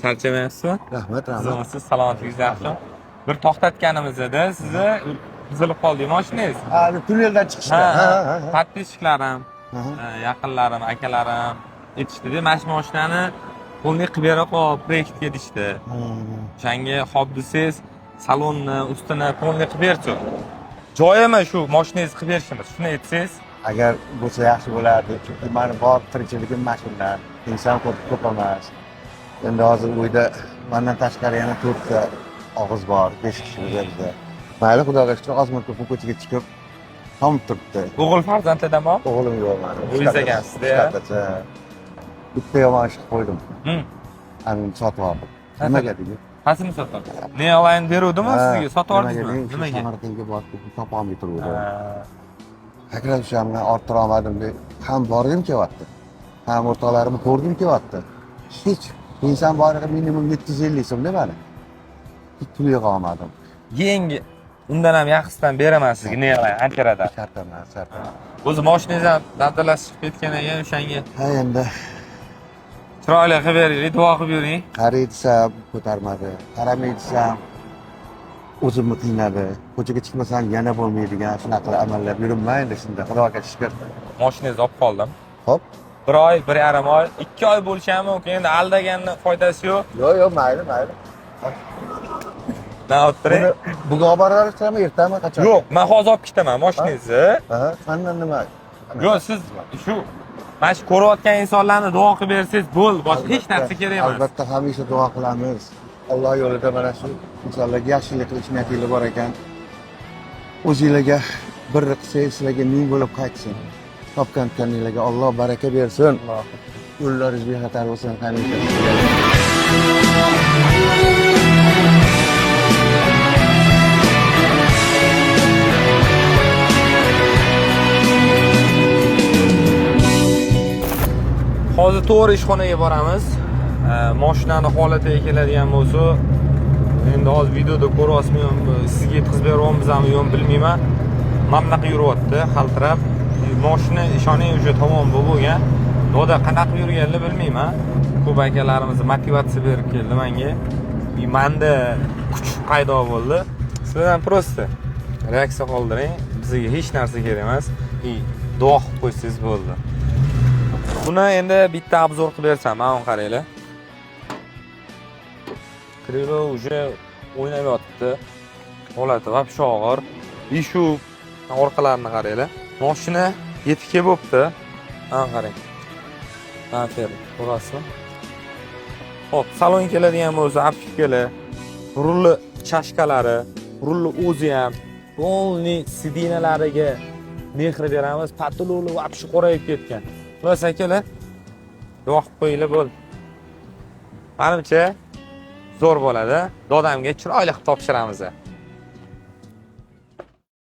Charchamayapsizmi? Rahmat. Siz salomatligingiz yaxshimi? Bir to'xtatganimizda sizni buzilib qoldi mashinangiz. Ha, tunneldan chiqishda. Подписчиklarim, yaqinlarim, akalarim aytishdi-da, mana shu mashinani qo'lni qilib bera qol, proyektga deyishdi. O'shanga xo'p desangiz, salonni, ustini qo'lni qilib berchi. Joyimi shu mashinangizni qilib berishimiz. Shuni aytsangiz, Agar bo'lsa yaxshi bo'lardi. Chunki meni bor tirikchiligim mashina. Inson ko'p emas. Endi hozir uyda mendan tashqari yana 4 ta og'iz bor, 5 kishi bizda. Mayli, xudoga shukr, ozmi ko'p ko'chaga chiqib tomib turibdi. o'g'il farzandlidanmi? O'g'lim yo'q meni. O'zingiz ekansizda. Bitta yomon ish qo'ydim. Amin sotib oldim. Nimaga deydi? Qasini sotdim. Ne olayin beruvdimi sizga? Sotib oldingizmi? Nimaga? Samarqandga borib topolmay turuvdim. Akram shamni orttira olmadim deb ham borgim kelyapti. Ham o'rtoqlarimni ko'rgim kelyapti. Hech inson boriga minimum 750 so'mda mani. Hech pul yig'a olmadim. Yangi undan ham yaxshisidan beraman sizga, ne olayin Ankarada. Shart emas. O'zi mashinangiz ham dabdalasi chiqib ketgandan keyin o'shanga Ha endi chiroyli qilib beraylik, duo qilib yuring. qaray desam ko'tarmadi. Qaramay desam o'zimni qiynadi. Ko'chaga chiqmasam yana bo'lmaydigan shunaqa amallar yurmaydi shunda. Xudoga shukr. Mashinangizni olib qoldim. Xo'p. 1 oy, 1,5 oy, 2 oy bo'lishi ham mumkin. Endi aldaganning foydasi yo'q. Yo'q, mayli. Men o'tiring. Bugun olib boraverasizmi, ertami, qachon? Yo'q, men hozir olib ketaman mashinangizni. Sendan nima? Yo'q, siz shu mana shu ko'rayotgan insonlarni duo qilib bersangiz bo'ldi, boshqa hech narsa kerak emas. Albatta hamisha duo qilamiz. Alloh yo'lida mana shu insonlarga yaxshilik qilish niyatingiz bor ekan. O'zingizlarga bir qilsangiz sizlarga ming bo'lib qaytsin. Topgan-tutganingizlarga Alloh baraka bersin. Yo'llaringiz bexatar bo'lsin hamisha. Hozir to'g'ri ishxonaga boramiz. Mashinani holatiga keladigan bo'lsa, endi hozir videoda ko'ryapsizmi, sizga yetkazib beryapmizmi yo'q bilmayman. Mana bunaqa yuryapti, xaltirab. Mashina ishoning o'sha tamom bo'lgan. Doda qanaqa yurganini bilmayman. Ko'p akalarimiz motivatsiya berib keldi menga. Menda kuch paydo bo'ldi. Sizlardan prosta reaksiya qoldiring. Bizga hech narsa kerak emas. Duo qilib qo'ysangiz bo'ldi. Buni endi bitta obzor qilib bersam, mana qaranglar. Krilo уже o'ynab yotibdi. Holati вообще og'ir. Shu orqalarini qaranglar. Mashina yetikka bo'libdi. Mana qarang. Aferin, ko'rasizmi? Xo'p, salon keladigan bo'lsa, apchikalar, rulli chashkalari, rulli o'zi ham, polni sidinalariga mehr beramiz. Patuloli вообще qorayib ketgan. Xullas akalar, duo qilib qo'yinglar bo'ldi. Menimcha zo'r bo'ladi. Dodamga chiroyli qilib topshiramiz.